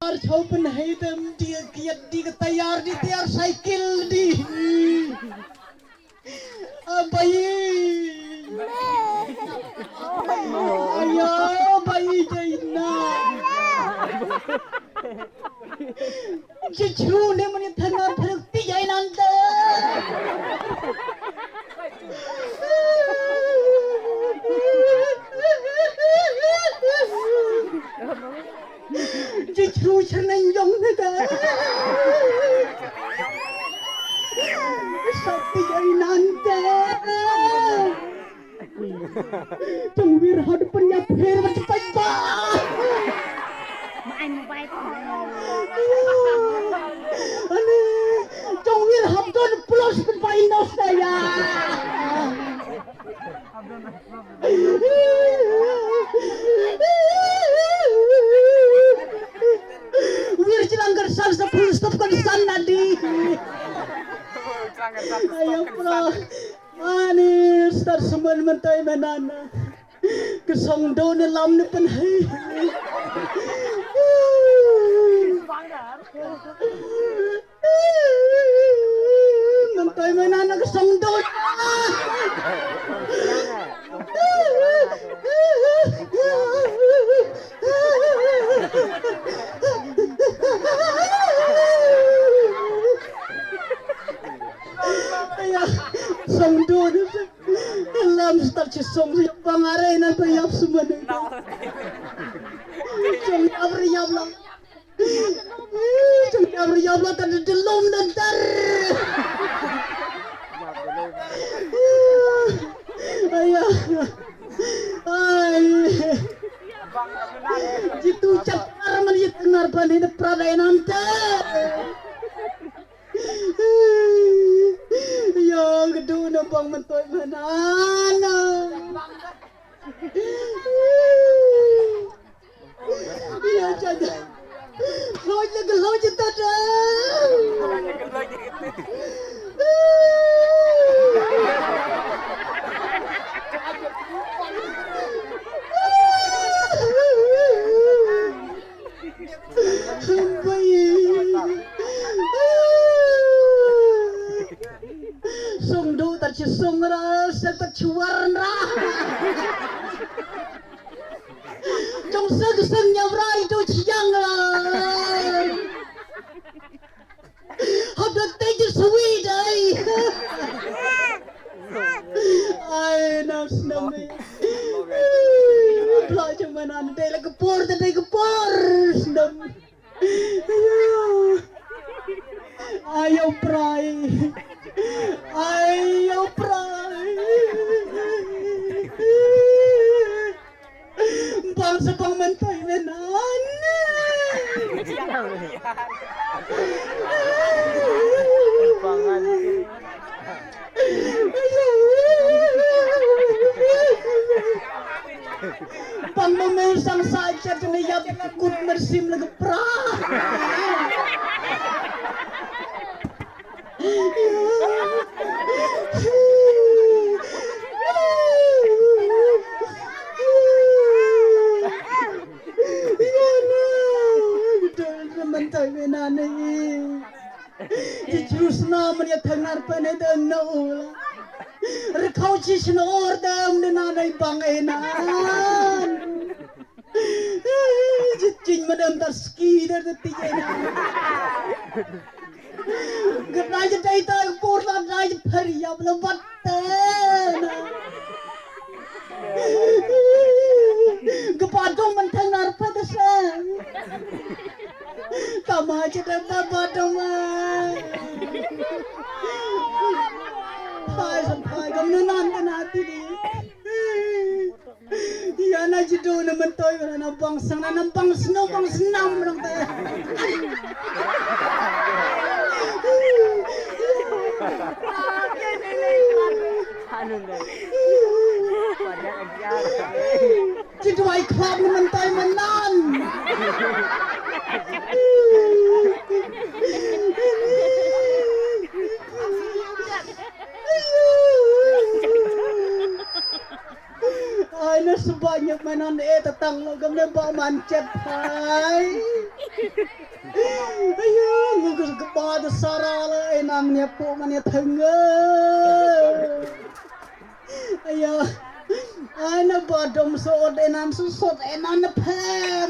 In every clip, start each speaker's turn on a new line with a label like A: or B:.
A: Chopen hetem dia kiat di tayar di tiar cycle di bayi ayo bayi jaina cucu ne mani thanar thakti jainanta cucu seneng jong neta sakti jainanta tungwir hadapan ya pher cepat ba anh bay ane tungwir habdon plus bay no saya wir cilanggar sal sa full stop kan sana di ayo pro ani star semen mentai menana kesong do ne lam ne pen hai mentai menana kesong do song do lam start ci song si bangare nan to yap sumane song abri yabla song abri yabla tan delom nantar ayah ay jitu cakar man yitnar bani de pradai nante ya gedung nambang mentoy manana ya jadi loj loj tada song do tar ci song ra sa ta chuar ra trong sân sân nhà rai do chiang ra hot the thing is sweet ai ai na snami play cho mình ăn đây là cái por snam ayo prai ayo prai bang sepang mentai menan bang memesang saja jenayat kut mersim lagi pra mentai menane jurus naman ya thangar pane den no rekau chi snor dam de nanai bangenan jicing madam taski der tijena geraj dai ta porla raj phariya blabatten gepadong menthangar padasa kama cita badong hai gamnu nan tanati di ya na jido na mentoy na bang sang na bang snow bang snam rong ta jido ai klab na mentoy manan ay na sebanyak mainan tatang logam na ba mancet hai Ayo, ngugus kepada sarala enamnya pokoknya tengah. Ayo, ana badom sod enam susot enan pe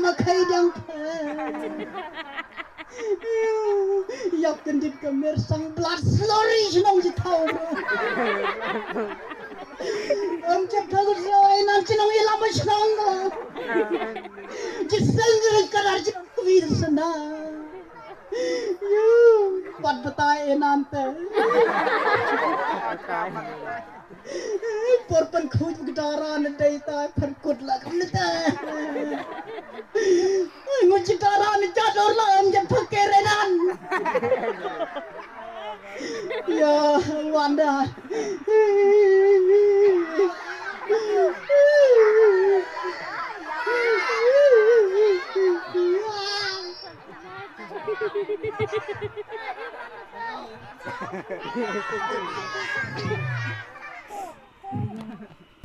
A: makai dang pe. Yak kendit kemer sang blood slurry senong jitau. Cep tahu enan senong ilam senong. Jiseng kadar senong kebir senang. Pat betai nante. Porpan kuj gitaran dei ta perkut la kamnta. Nguj gitaran jador la am jam pakerenan. Ya Wanda.